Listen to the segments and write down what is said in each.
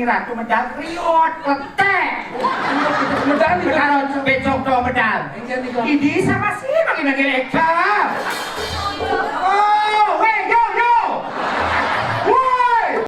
Ratu medal riot letek medal di karo becok do medal ini sama sih makin eka oh wey yo woi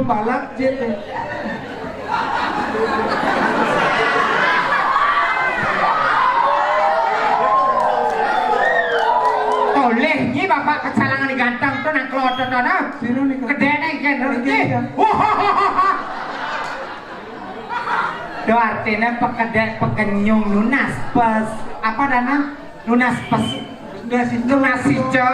pembalap jet. Oleh ini bapak kecalangan ganteng tuh nak kelotot tuh nah. Sino nih? Kedene kan Iki. Itu artinya pekenyung nunas pas apa dana nunas pas nunas hijau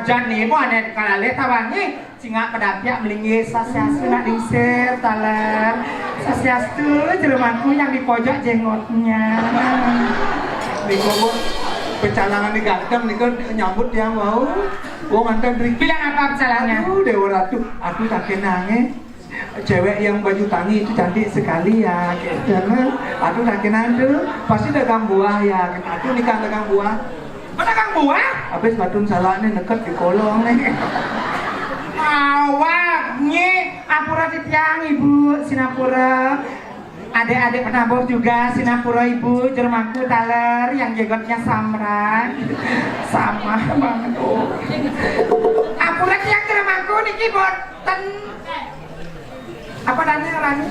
jani bu ada kalau lihat tawangi singa pedapia melinggi sasiastu nak diser taler sasiastu jeremanku yang di pojok jenggotnya. Niko bu pecalangan di ganteng niko nyambut yang mau. Wong antar beri. Bilang apa pecalangannya? Aduh Dewa Ratu, aku tak kenangnya. Cewek yang baju tangi itu cantik sekali ya, karena aduh tak kenal tuh pasti dagang buah ya, aduh nikah dagang buah. Dagang buah? Habis batun salahnya neket di kolong nih. Awak nyi, apura titiang ibu Sinapura. Adik-adik penabur juga Sinapura ibu Jermanku taler yang jenggotnya samran. Sama banget oh. Apura tiang Jermanku niki boten. Apa namanya Rani?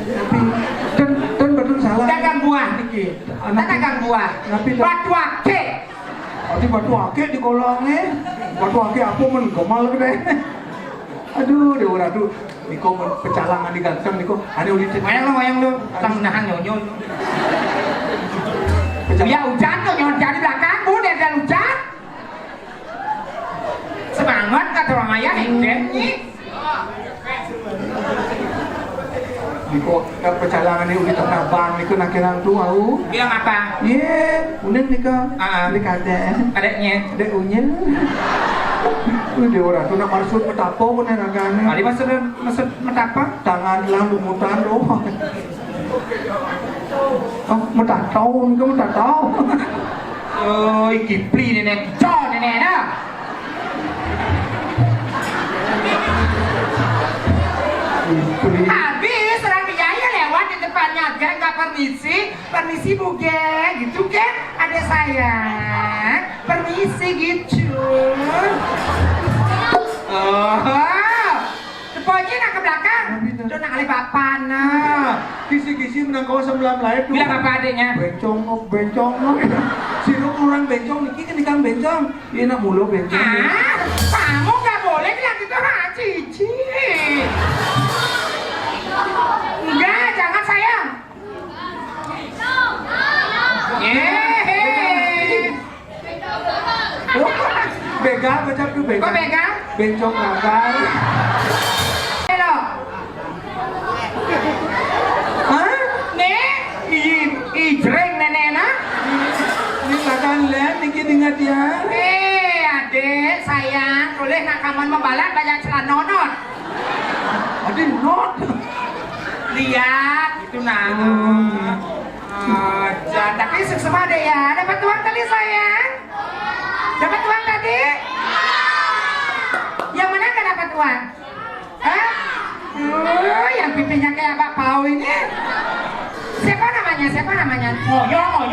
Dan batun salah. Dagang buah niki. Dagang buah. Batu ake. Ati batu ake di kolongnya. Batu ake aku menggomal gede. Aduh Dewa Ratu. Niko pecalangan di ganteng Niko. Ane ulit. Wayang lu. Kamu nahan nyonyon. Ya hujan tuh nyonyon di belakang bu dan hujan. Semangat kata orang ayah hengket nih. Niko pecalangan ini ulit tengah bang Niko nakirang tuh au. Bilang apa? Ye, unen Niko. Niko Adeknya. Adek unyen. Dewa Ratu nak marsud metapo pun nagane. Ali maksud metapa? Tangan lang lumutan loh. Oh, metatau, Niko metatau. Oh, iki pli nenek con nenek dah. Habis orang biaya lewat di depannya geng nggak permisi bu geng gitu geng ada saya permisi gitu. Oh, depannya nak ke belakang, tuh nak kali papan. Kisi-kisi menang kau sebelah lain. Bilang apa adiknya? Bencong. Sino kurang bencong, niki kan ikan bencong. Dia nak mulu bencong. Kamu nggak boleh bilang gitu Cici. Enggak, jangan sayang. Begal, macam tu begal. Kok begal? Bencong gagal. Halo. Hah? Nih, ijreng nenek. Ini makan lihat, niki dengar dia. Adik, sayang, boleh nak kaman membalat banyak celana nonot. Adik not. Lihat, itu nah. Tapi sukses deh ya. Dapat uang kali sayang? Dapat uang tadi? Yang mana nggak dapat uang? Hah? Yang pipinya kayak Pak Pau ini. Siapa namanya? Oyong.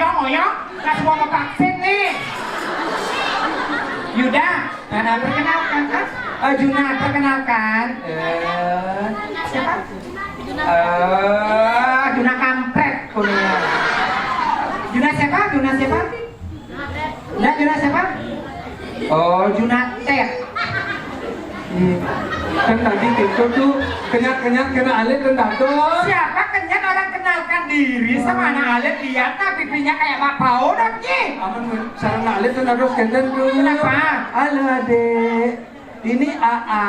Nggak semua mau vaksin nih. Yuda, perkenalkan. Juna, perkenalkan. Siapa? Juna kampret kuliah. Juna siapa? Nah, Juna siapa? Oh, Juna Ted. Kan tadi gitu tuh kenyat kena alit dan dato. Siapa kenyat orang kenalkan diri sama anak alit lihat nah pipinya kayak Pak Pau dongnya. Aman sarang alit dan dato skenden tuh. Kenapa? Halo adek. Ini AA.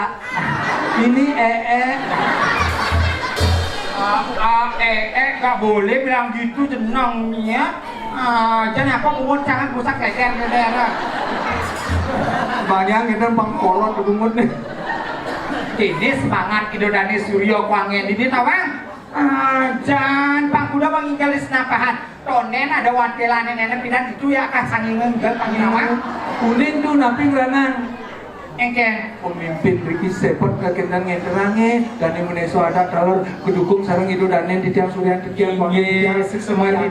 Ini EE. Gak boleh bilang gitu jenongnya. Jangan apa kumut jangan rusak leher. Banyak kita pangkolot kedungut nih. Ini semangat Idodani Suryo Kwangen ini tawang. Jan Pak Kuda menginggali senapahan. Tonen ada wakilan nenek pindah itu ya kasangin enggak panginawan. Kuning tuh napi geranang. Engke pemimpin Riki Sepot kakenan ngeterange dan meneso ada kalor kedukung sareng itu danen di tiang surya tiang panggil semuanya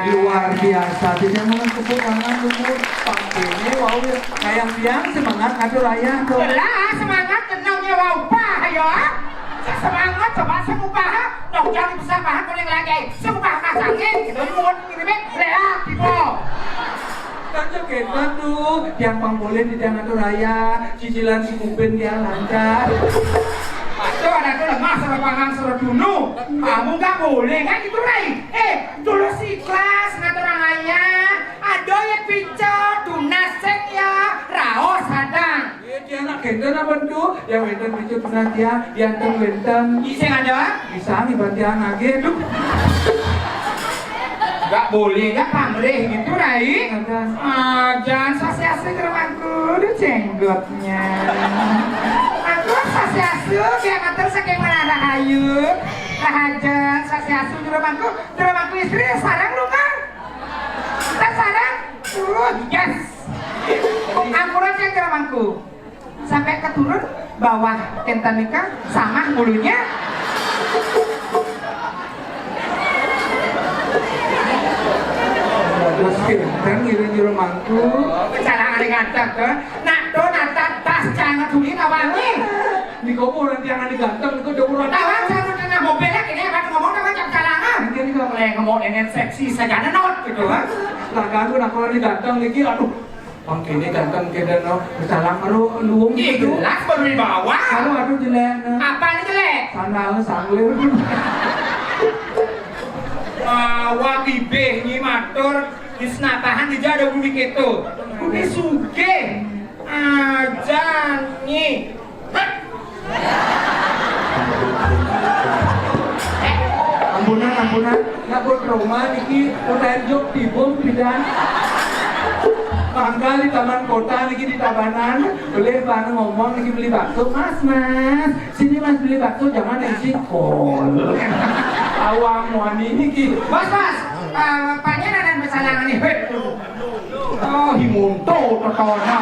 luar biasa tidak mengentuk tangan lumut panggilnya wow kayak tiang semangat atur ayah tuh lah semangat kenalnya wow pah ya. Semangat coba semupah. Dong jangan besar bahan kuning lagi. Semupah masangin gitu mun ngirimin lea gitu. Kan kita tuh yang pamboleh di Jalan Raya, cicilan si Kupin dia lancar. Aduh, ada tuh lemah sama pangang suruh dulu. Kamu nggak boleh kan gitu, Ray? Dulu si kelas ngatur raya. Ada yang picot, tunasek ya, raos hadang. Dia nak kenten apa tuh? Yang wenten picot pernah dia, yang teng wenten. Isi ada? Bisa nih bantian lagi tuh. Nggak boleh, nggak pamrih gitu, Ray. Ada. Jangan sasi-asi ke rumahku, udah jenggotnya. Aku sasi-asu, dia ngatur saking mana rahayu. Rahajan, sasi-asu di rumahku istri sarang lu kan? Kita sarang? Yes! Akurat yang ke rumahku. Sampai keturun bawah kentan nikah sama bulunya. Terus kenten ngiring rumahku. Cara ngari-ngantap ke. Nak do nata tas jangan tuli kawangi. Di komo nanti yang ada ganteng, itu udah kurang. Kawan jangan kena mobilnya ini apa ngomong dengan jam kalangan. Ini kok Boleh ngomong dengan seksi saja not gitu kan. lah kan nak kalau ganteng lagi, aduh. Bang kini ganteng kena no, bersalam luung Iya jelas baru di bawah. Kalau aduh jelek. Apa ini jelek? Sandal sanglir. Wakibe nyi matur di senatahan di jada bumi keto. Bumi suge aja nyi. Ampunan, nak buat rumah niki hotel jok tibum bidan. Mangga di taman kota niki di Tabanan, boleh bareng ngomong niki beli bakso, mas, sini mas beli bakso jangan isi kol. Awang wani niki. Bos, bapaknya nanan besalangan nih. Oh, himunto totona.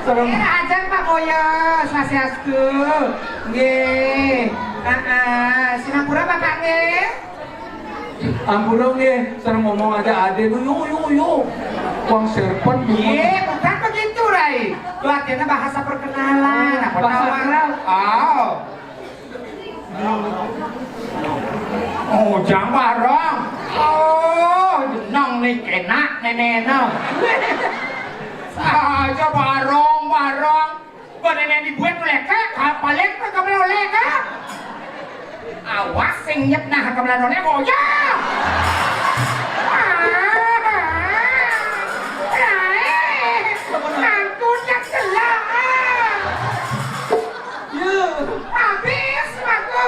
Sarang Ajak Pak Boyo, sasiasku. Nggih. Sinapura Bapak nggih. Ampun nih, sarang ngomong ada ade tuh yuk. Uang serpon Nggih, bukan begitu, Rai. Latihannya bahasa perkenalan. Apa Bahasa tahu? kenal. Oh, jam barong. Oh, jenong nih kenak nenek. Aja barong. Kau nenek dibuat mereka, kapalek ke kamu oleh ka? Awas sing nyep nah kamu oleh kau ya. Angkut yang celah. Habis aku.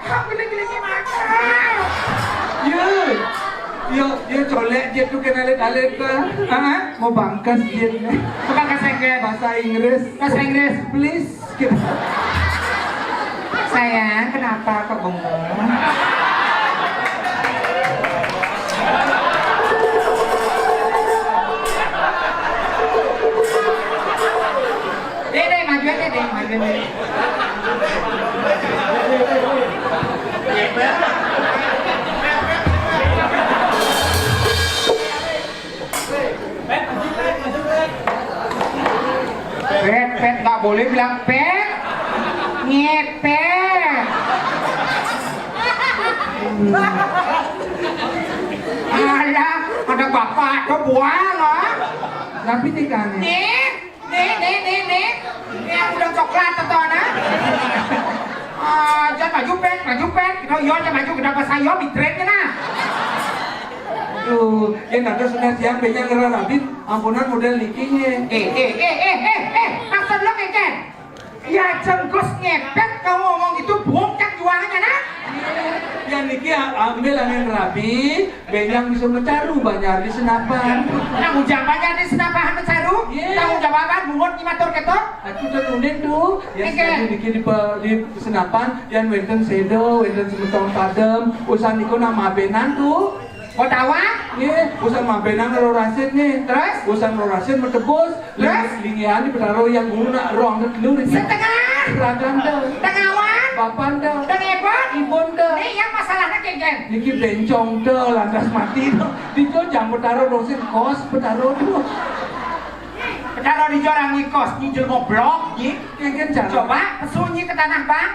Kamu lagi makan. Dia colek dia tuh kena alit mau bangkas dia Coba kasih bahasa Inggris please sayang, kenapa kok bengong? Dede, majuan. Pet, nggak boleh bilang pet, ngepet. Ada bapak, ada buang, tapi tikanya Nih, yang udah coklat atau nah? Jangan maju pet, kalau yo jangan maju kenapa saya bitretnya nah? tuh yang ada sudah siang banyak ngerarabin ampunan model nikingnya maksud lo keken? Ya jengkos ngepet kamu ngomong itu bongkak jualannya nah? yang niki ambil angin rapi banyak bisa mencaru banyak di senapan Tanggung jawabannya di senapan mencaru? Tanggung jawaban bungut nyimatur ketok? aku terunin tuh yang sekali bikin di senapan yang wenten sedo, wenten sementong padem usaha niku nama benan tuh Kotawan? Nih, bosan mabenang rorasin nih. Terus? Bosan rorasin metebus. Terus? Lingian di petaro yang guna rong dan telur ini. Setengah? Seragam dah. Tengawan? Papan dah. Dan ebon? Ibon dah. Nih yang masalahnya kengken. Niki bencong dah, lantas mati dah. Dijo jam petaro rosin kos petaro dah. Kalau di jorang ngikos, nyijil ngoblok, nih. Kengken cara. Coba pesunyi ke tanah bang.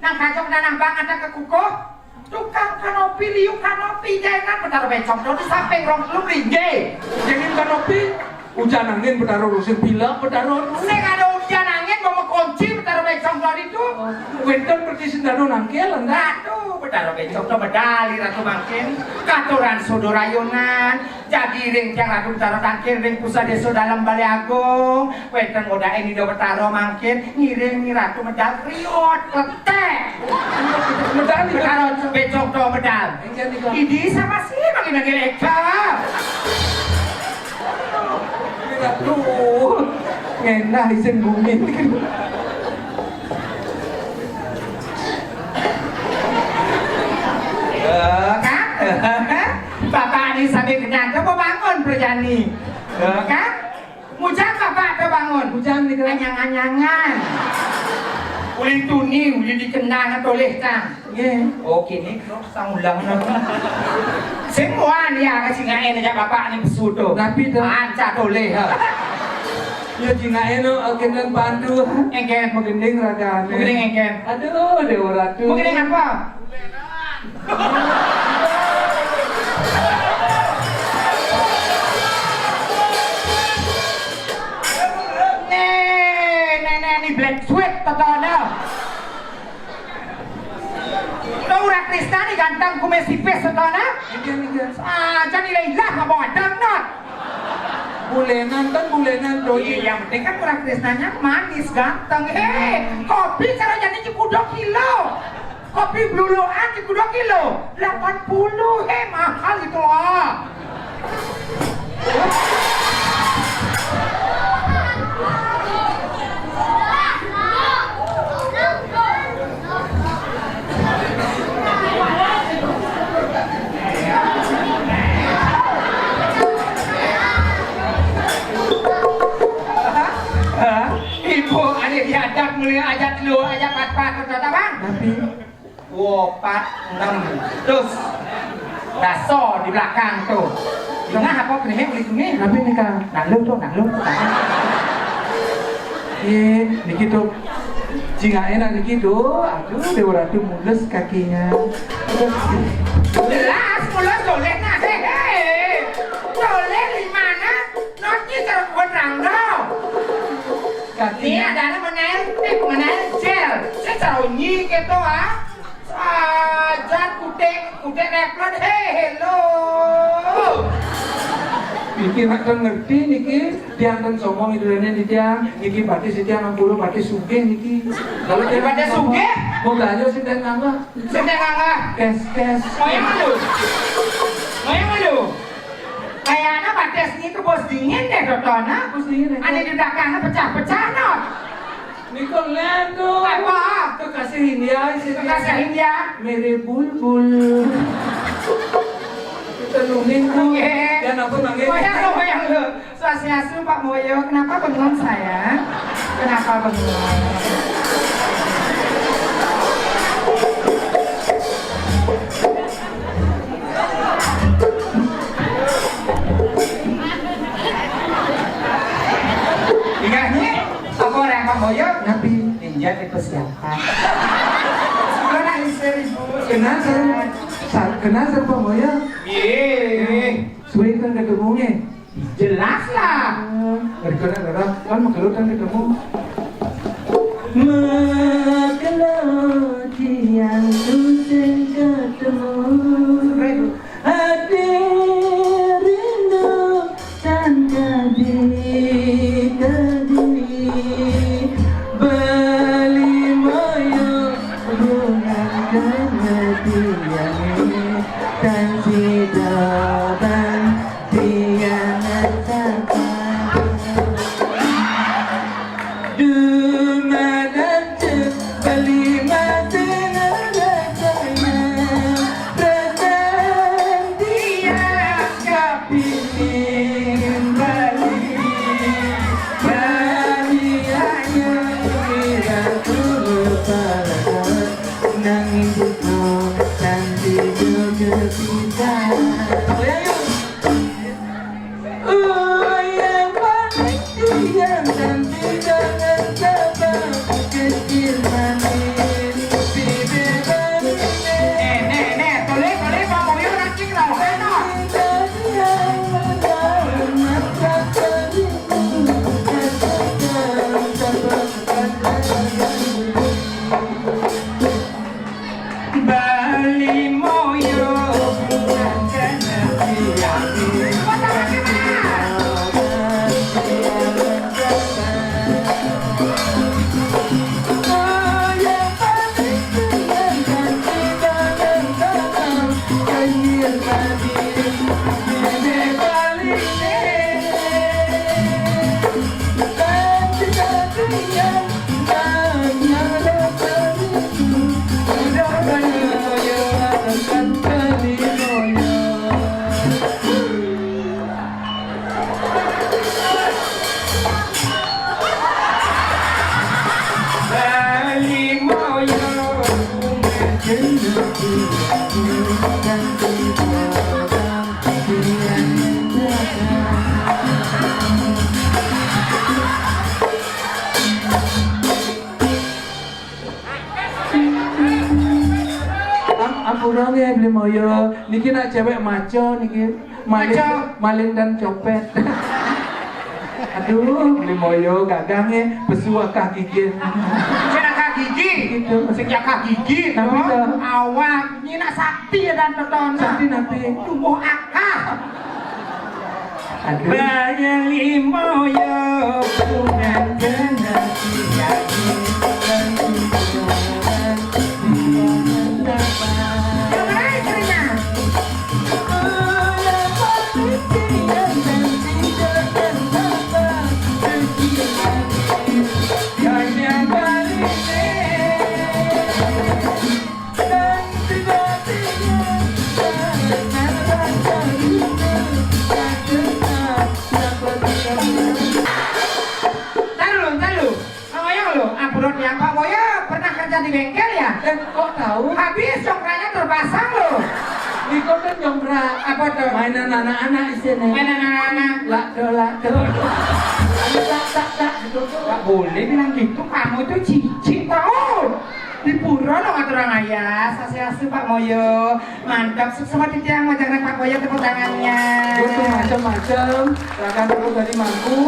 Nang kacau ke tanah bang ada ke kukuh. Tukang kanopi liu kanopi jangan petaro becok do di samping rong lu ringge. Jangan kanopi. Hujan angin petaro rosin pilak petaro. Nek ada hujan angin mau kunci petaro becok do itu. Winter pergi sendano nangkel anda. Aduh, petaro becok do medali ratu mangkin. Katuran sodorayunan. Jadi ring yang ratu petaro tangkir ring pusat desa dalam Balai Agung. Wenten moda ini do petaro mangkin ngiring ni ratu medal riot letek. Medali Petaro becok do medal. Ini sama sih manggil Eka. Aduh, ngenah isin bumi ini kan. Kan? Bapak ini sambil kenyang coba bangun Perjani. Kan? Mujang bapak coba bangun. Hujan nih kan. Anyang-anyangan. Uli tuni, uli dikendang atau leh kang. Ye. Oke nih, sang ulang semua nih ya kasih ngain aja bapak nih pesuto. Tapi dah. Anca toleh. Ya jinga eno akenan pandu. Engken. Magending ragane. Mungkin engken. Aduh, dewa ratu. Mungkin apa? Nih black sweat tatana. Kau rak Krishna nih ganteng kumis tipis tatana. Ikan. Ah, jadi Lailah apa adang not. Bulenan doi. Yang penting kan kurang Krisnanya manis ganteng. Kopi caranya nih cukup 2 kilo. Kopi bluluan cukup 2 kilo. 80. Mahal itu loh. Ibu, ada diadak mulia ajak lu, ajak pat-pat, kata bang. Tapi 2, 4, 6, terus daso di belakang tuh. Tengah apa kene beli tuni? tapi nih kan. Nanglung tuh, nanglung. Ye, niki tuh. Jinga enak niki tuh. Aduh, dewa ratu mulus kakinya. Jelas, mulus doleh nah, doleh di mana? Notnya terkon rangdo. Ini ada menaik gel. Saya taruh nyi gitu ah. Saja kutek replot. Hello. Niki makan ngerti niki diantar somong itu di dia niki pati setia 60 pati sugih niki. Kalau daripada sugih, mau belanja sih dan ngangga. sedang ngangga. Kes. Mau yang mana? Kayaknya batas ini ke bos dingin deh, Dotona. Bos dingin, ya? Ada di belakangnya pecah-pecah, no. Niko lendo. Apa? Kekasih India, Kekasih India. Mere bulbul. Kita nungguin tuh. Dan aku manggil. Moyang lu. Swastiastu Pak Moyo, kenapa bengong saya? Kenapa bengong? Ingatnya, apa orang Pak Moyo? Nabi. Ninja di persiapan. Sebelum nangis seribu. Kenal siapa Moya? Suwe kan ketemunya. Jelas lah. Gara-gara kan magelut kan ketemu. Magelut yang susah ketemu. Hati rindu dan beli moyo bukan kematian dan sidaban tiada kata dumadan beli mati nada saya nanging buta nanti juga kita. Oh ya yuk. Yang paling diam dan jangan sabar kecil manis bibir manis. Nek, toleh Pak Moyo ranking lah, enak. Bali Moyo bukan Ampun ya beli moyo, niki nak cewek maco niki, maling dan copet. Aduh, beli moyo gagangnya pesuah kaki gigi. Kaki gigi, Gitu. sejak kaki gigi, Tapi dah. awak nyina sakti dan tonton. Sakti nanti. Tumbuh akal. Aduh. Bali Moyo bukan generasi lagi. Yang mana istrinya? Pak Moyo pernah kerja di bengkel ya? Kok tahu? Habis congkranya terpasang loh. Di kota jombrak. Apa tuh? Mainan anak-anak di sini. Mainan anak-anak. Lak. Tak. Gak boleh bilang gitu, kamu itu cicik tau. Di pura lo nggak orang ayah, sasi Pak Moyo. Mantap, sukses di tiang wajahnya Pak Moyo, tepuk tangannya. Itu macam-macam. Rakan aku dari mangku.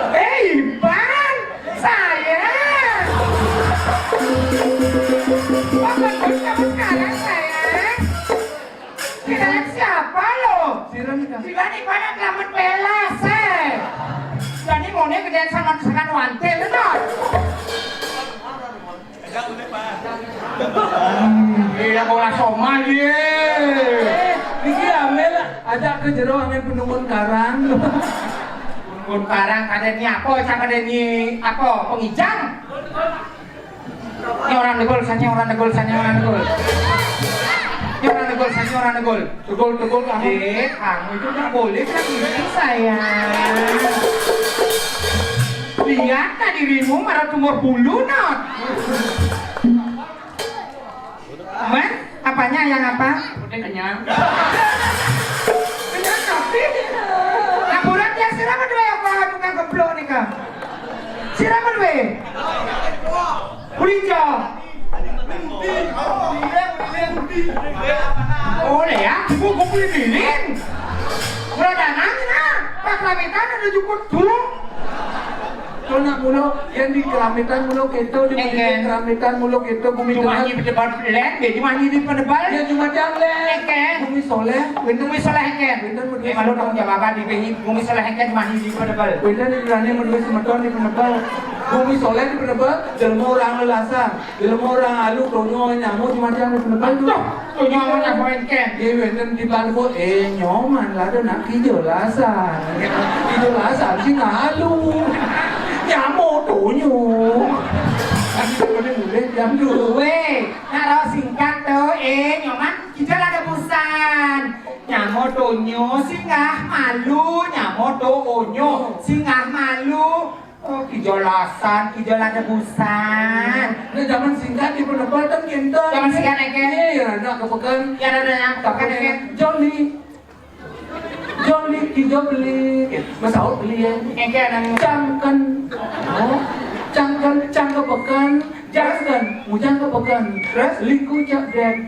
Iban, saya. Oh, bagus kamu sekarang sayang. Kirain siapa lo? Iban yang selamat bela, Jadi mau nih kerjaan sama kesakan wantel, benar? Iya, bola soma, ye. Niki amel ajak ke jero amel penungun karang. Penungun karang kadeni apa? Cak kadeni apa? Pengijang? Ini orang negol, sanya orang negol. Ini orang negol. Tegol kamu. Kamu itu nggak boleh bilang gitu sayang. Lihat tak dirimu marah tumor bulu not. Man, apanya yang apa? Udah kenyang. Kenyang tapi. Apuran dia siapa dua yang bawa tukang gemblok nih kak? Siapa dua? Kulijo. Oh ya, gua beli bilin. Udah danang nah, pas lamitan ada cukup turun. Kalau nak mulu yang di keramitan mulu keto di keramitan mulu keto bumi Cuma tengah. ini berdebar lek, cuma ini di pendebal. Ya cuma jangan bumi soleh. Bumi soleh heken. Kalau tanggung jawab di bumi soleh heken cuma ini di pendebal. Benda di berani menulis semeton di penebal. Bumi soleh di penebal. Ilmu orang lelasan, ilmu orang alu, tonyo nyamuk cuma jangan di penebal tu. Tonyo nyamuk heken. Dia benda di balko nyoman lah tu nak hijau lasan. Hijau lasan sih ngalu. Nyamuk tonyo. Tapi boleh jam dulu. Weh, naro singkat tu. onyo singgah malu nyamoto onyo singgah malu. Oh, kijolasan, kijolan debusan. Nah, zaman singkat di penempatan kita. Zaman singkat eke. Iya, nak kepekan. Ya ada yang tokan eke. Jolly, kijo beli. Masaud beli ya. Eke ada Cangkan, oh, cang kepekan, jangan, mujang kepekan. Terus liku cak dek.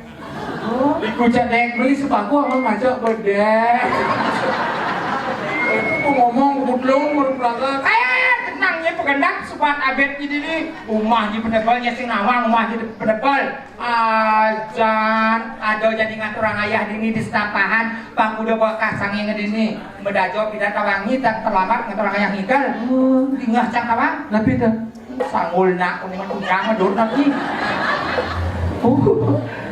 Oh, liku cedek. beli sepaku sama ngajak bedek. Itu mau ngomong belum berpelanggan. Tenangnya pegendak sobat abet jadi nih rumahnya penebalnya sing ngawang rumahnya penebal ajan ada jadi ngatur orang ayah dini di setapahan bang udah bawa kasang yang dini bedajo pindah tawangi dan terlambat ngatur orang ayah ngikal tinggal cang tawang Tapi dah. sanggul nak uniman undang medut lagi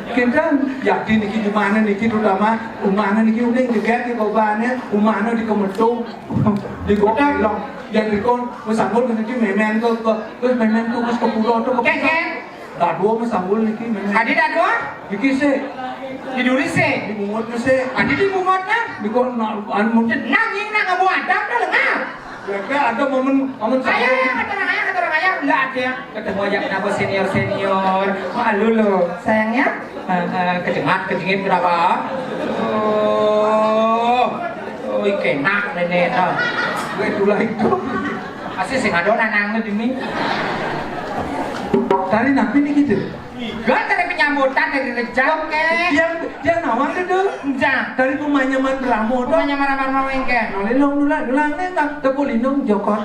Kita yakin niki di mana niki terutama umana niki udah geget di kawannya umana di kemetu di gokelong yang dikon mesambul niki memen ke memen tuh ke pulau tuh ke keken dua mesambul niki memen adi dah dua niki se di duri se di bungut se adi di bungotnya dikon anu mungkin nanging nak ngabu adab dah lengah ya ada momen ayah kata orang ayah enggak ada yang ketemu aja kenapa senior malu lo sayangnya kejengit berapa oh ikenak nenek gue itulah itu asli sing ada nanang demi tadi napi nih gitu Gak dari penyambutan dari rejak dia nawang itu enggak dari rumahnya man ramo tuh rumahnya marah-marah engke nolilong dulang nih tak tepulinong jokot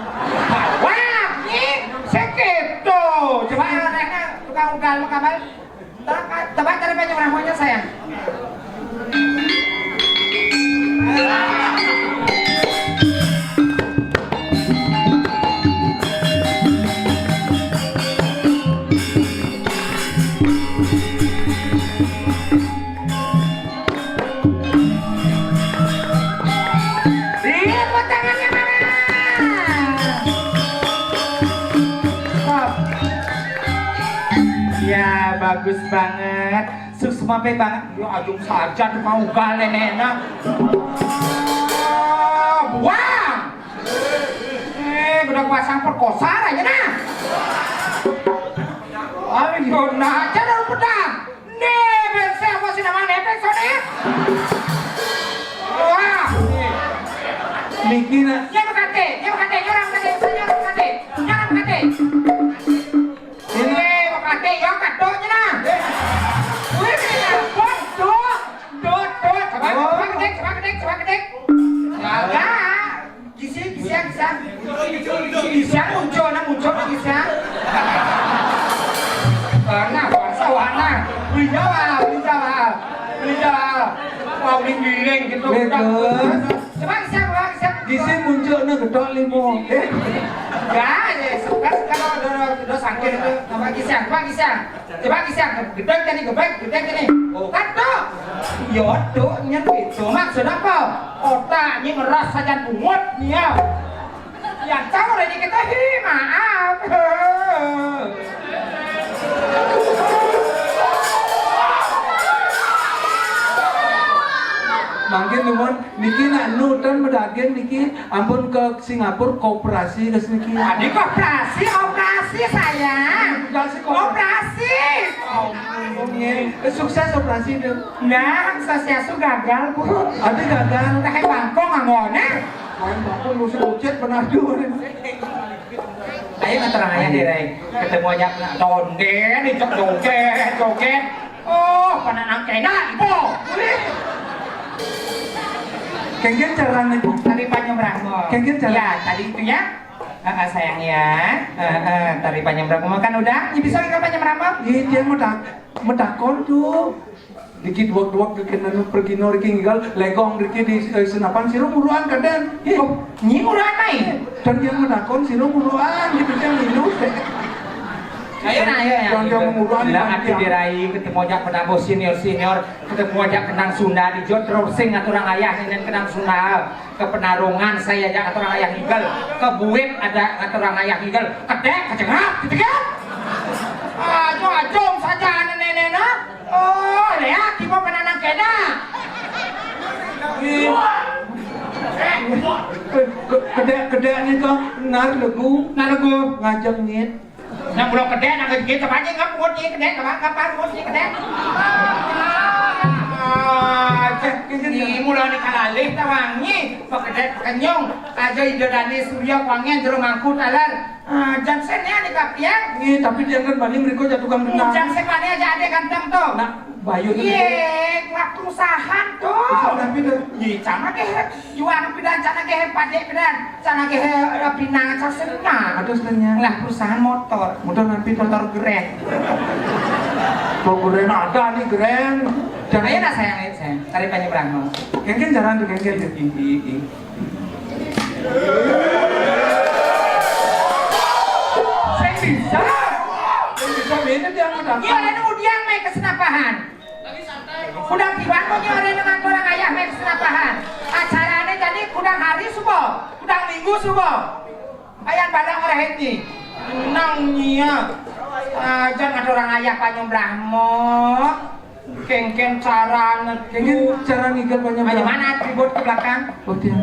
wah ini segitu coba mereka tukang ugal kabel tebak dari penyambutannya sayang ya bagus banget susma pe banget yo ajung saja mau gal nenekna buang udah pasang perkosa aja nah ayo nah aja dalam pedang nih bensin apa sih namanya nepek sone wah Niki na nyorang kate Ate, yo kadonya nah. Wih, bos, dot. Coba gedek. Jaga. Gisa muncul gisa. Nah, warna. Beli Jawa. Mau giling gitu. Coba gisa. Gisi muncul na gedok limo. Ya, kalau udah sakit itu nama kisah. Coba kisah, gedek tadi. Oh, kato. Yodo nyen itu maksud apa? Otaknya ngeras saja bungut nih ya. Yang tahu lagi kita maaf. Mungkin nuwun niki nak nutan medageng niki ampun ke Singapura kooperasi ke niki. Adik operasi sayang. Operasi. Sukses operasi itu. Nah, saya gagal bu. Adik gagal. Kayak bangkong ngomongnya. Main bangkong musuh ucet pernah dulu. Ayo ngeterang aja deh, ketemu aja donde nih joget. Oh, pananang kena ibu. Kengken caranya Tari Panyembrahmo. Kengken cara. Ya, tadi itu ya. Sayang ya. Tari Panyembrahmo kan udah. Ya bisa ke Panyembrahmo? Iya, dia medakon tuh. Dikit wak dikit nanu pergi nori tinggal legong dikit di senapan siru muruan kadang. Oh, nyi muruan main. Dan dia medakon siru muruan gitu kan minus. Ayo ya. Jangan muruan. Bila aku dirai ketemu aja penabo senior, ketemu aja kenang Sunda di Jodro sing aturang ayah dan kenang Sunda ke penarungan saya aja aturang ayah higal ke buit ada aturang ayah higal kedek kecengat gitu kan. Ajong saja nenek. Oh, ya, kita penanang kena. kedek nih kok nar legu ngajak nyit. Yang belum kedek nak gitu aja ngap ngut ni kedek kapan ngut ni kedek. Cek ni mula ni kalalih tawangi pakedek kenyong aja idodani surya wangen jero mangkut alar. Jansennya ni kapian. Nih tapi jangan bani mereka jatuh tukang benang. Jansen mana aja ada ganteng tuh. Nak bayu tu. Ye, waktu usahaan tuh. Tapi tu. Ye, cana ke jual pidan, cana ke padek pidan, cana ke pinang sasena. Ada sebenarnya. Lah perusahaan motor. Motor nanti Motor Grand. Kok keren ada nih keren. Jangan ya nak sayang saya. Cari penyeberang. Kengken jalan tu kengken tu. Saya bisa. Bisa beda dia mudah. Iya, ada udiang main kesenapahan. Kudang tiban kok ada dengan orang ayah main kesenapahan. Acaranya jadi kudang hari subuh, kudang minggu subuh. Ayah badang orang ini. Nangnya. Jangan ada orang ayah panyom Brahmo. Kengken cara ngikat banyak. Bagaimana atribut ke belakang? Oh dia.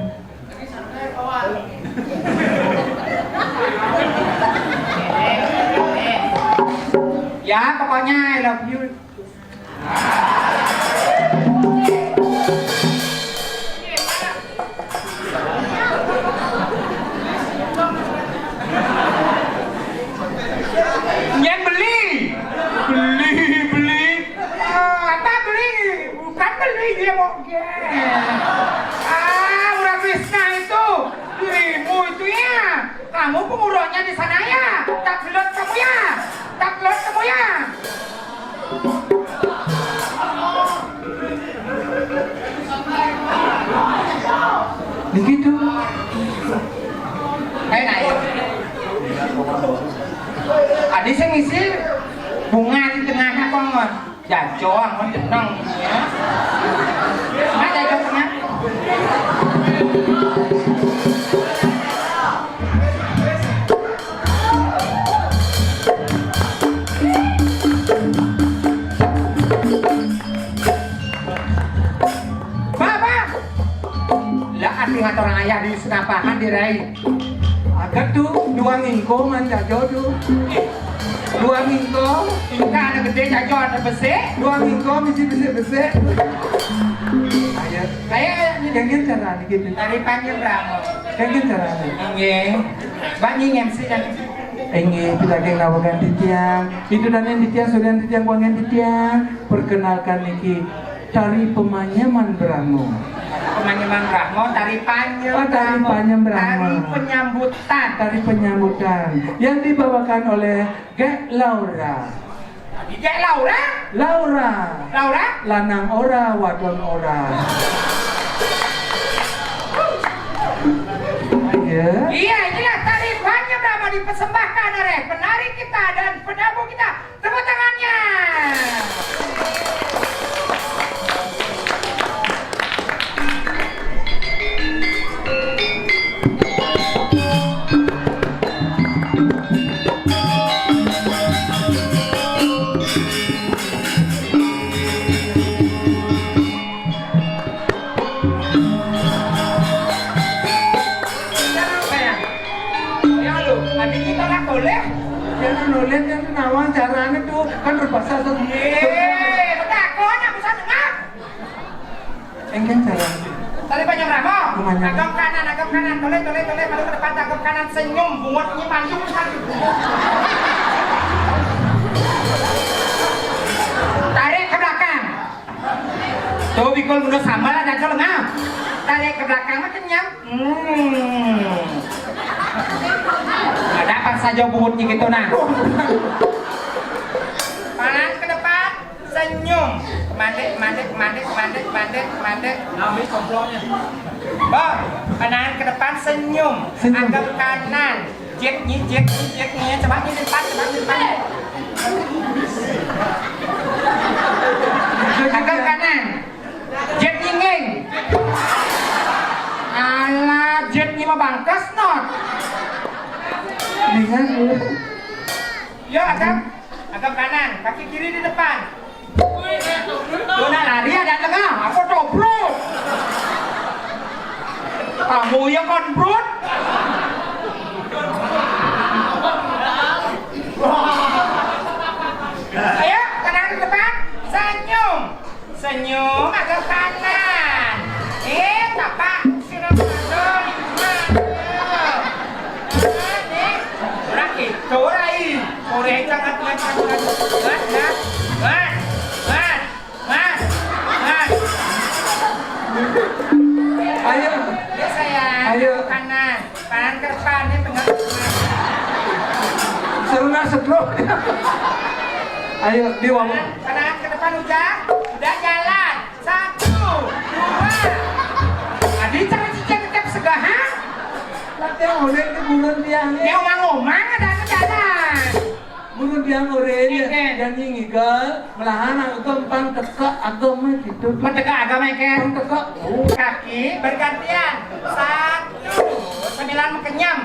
Ya pokoknya I love you. Yang beli. Apa beli? Bukan beli dia mau Murah Krishna itu dirimu itu ya. Kamu pengurusnya di sana ya. Tak selot kamu ya. Tak selot kamu ya. Begitu. Ayo naik. Adik saya ngisi bunga di tengahnya kok jajong, mau jeneng ya. Mana jajong tengah? Ingat orang ayah di senapahan dirai. Agak tuh dua minggu man jajo tuh. 2 minggu. Ingka anak gede jajo ada besi. 2 minggu mesti besi. Ayah. Kayak Kengken cara ni gitu. dari panjang berapa? Kengken cara ni. Nggih. Banyak MC dan Enggih, pilageng lawagan titiang. Itu dan yang titiang, sudah titiang wangan titiang. Perkenalkan niki tari pemanyaman Brahmo. Pemanyaman Brahmo, tari panjang. Oh, tari panjang Brahmo. Tari penyambutan. Tari penyambutan yang dibawakan oleh Gek Laura. Gek Laura? Laura. Laura? Lanang ora, wadon ora. Iya, inilah tari panjang Brahmo dipersembahkan oleh penari kita dan penabuh kita. Tepuk tangannya. Boleh? Jangan nulis yang nawang caranya tuh kan berbahasa Yeay, takut aku bisa dengar. Engken cara. Tali panjang Brahmo. Agak kanan, toleh, balik ke depan, agak kanan senyum, buatnya manjung satu. Tarik ke belakang. Tuh bikul mundur sambal ada ke lengah. Tarik ke belakang mah kenyang. Ada apa saja buutnya gitu nah. Panas ke depan, senyum. Mandek. Nami komploknya. Bang, panas ke depan, senyum. Anggap kanan. Jek nih. Coba di depan. Anggap kanan. Jek nyinging. Alah, jetnya mah bangkas not. Dengan Ya, agak kanan, kaki kiri di depan. Dona lari ada tengah, aku dobrok. Kamu yang konbrut. Senyum agak kanan. Tapak siram kanan. Nih, rakit, corai. Korea jangan Ayo. Ya sayang. Ayo. Kanan ke depan. Ini tengah. Seru nggak setruk? Ayo diwawan. Kanan ke depan udah jalan. 1, 2. Adi cara cicak tetap segahan. Nanti oleh ke bulan tiang. Dia omang-omang ada ke jalan. Bulan tiang oleh dan nyingi gal melahan agam teka agama gitu. Mentegak agama kan? Teka. Kaki bergantian. 1, 9 kenyam.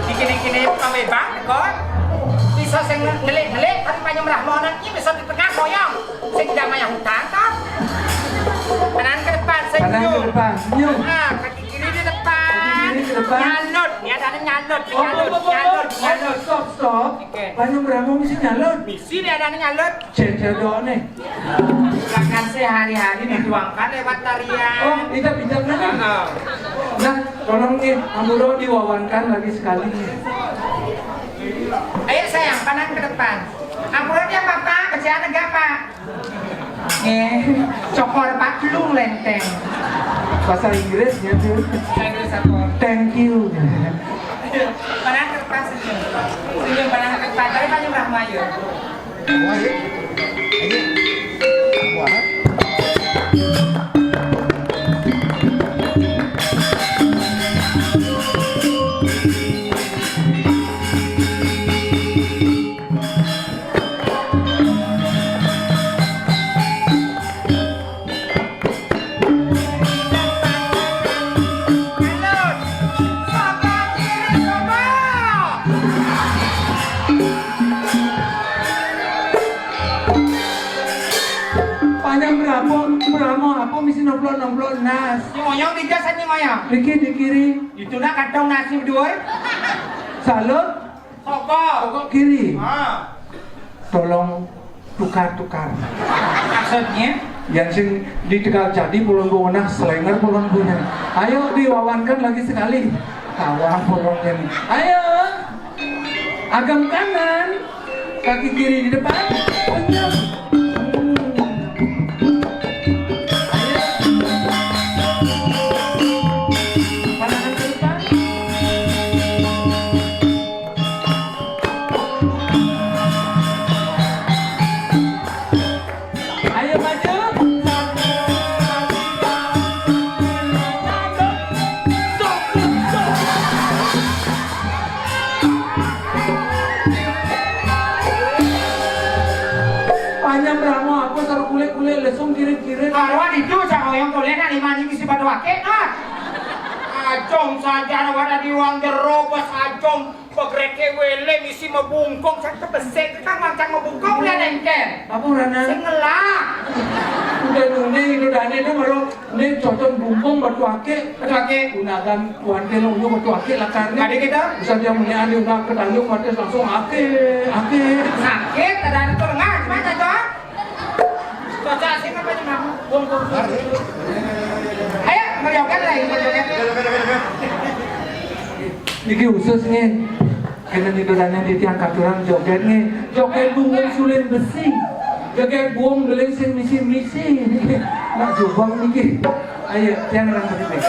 Dikini-kini pamebang tekot. Bisa sing ngelik-ngelik tapi panyong rahmonan ini bisa di tengah koyong. Sing damai yang hutan toh. Kanan ke depan senyum. Kanan ke depan senyum. Kaki kiri di depan. Kaki kiri ke depan. Nyalut. Ini ada nyalut. Stop. Panyong ramu mesti nyalut. Misi dia ada nyalut. Cedok nih. Bahkan sehari-hari dituangkan lewat tarian. Oh, kita bincang lagi. Nah, tolong nih, Amuro diwawankan lagi sekali nih. Ayo sayang, kanan ke depan. Amuro dia apa? Kerjaan enggak pak? Cokor pak, lu lenteng. Bahasa Inggrisnya tuh. Inggris apa? Thank you. Kanan ke depan senyum. Senyum kanan ke depan. Tapi Pak Rahmayu. Apa mesti nomplok nas. Ngoyong di jas aja ngoyong. Dikit di kiri. Itu nak kantong nasi berdua. Salut. Sokok kiri. Tolong tukar-tukar. Maksudnya? Yang sing di Tegal Jadi pulon buana, Selenger pulon punya. Ayo diwawankan lagi sekali. Kawang pulon ini. Ayo. Agam kanan. Kaki kiri di depan. Senyum. Lesung kiri-kiri. Kalau itu saya yang boleh nak lima ni mesti pada wakil nak. Ajong saja ada di ruang jerobas ajong pegreke wele mesti membungkung saya terbesek kita macam membungkung dia dengkel. Apa rana? Sengelak. Udah itu dane itu baru ini cocok bungkung batu ake. Gunakan tuan kelo untuk batu ake lah karena. Tadi kita bisa dia punya adi udah ketanggung mati langsung ake. Sakit ada itu dengar gimana toh? Baca asing apa ni kamu? Bungkung. Ayo menjawabkan lagi menjawabkan. Niki khusus nih. Kena didodanya di tiang katuran joget nih. Joget bungkung sulin besi. Joget buang geling sing misi. Nak jubang niki. Ayo tiang orang seperti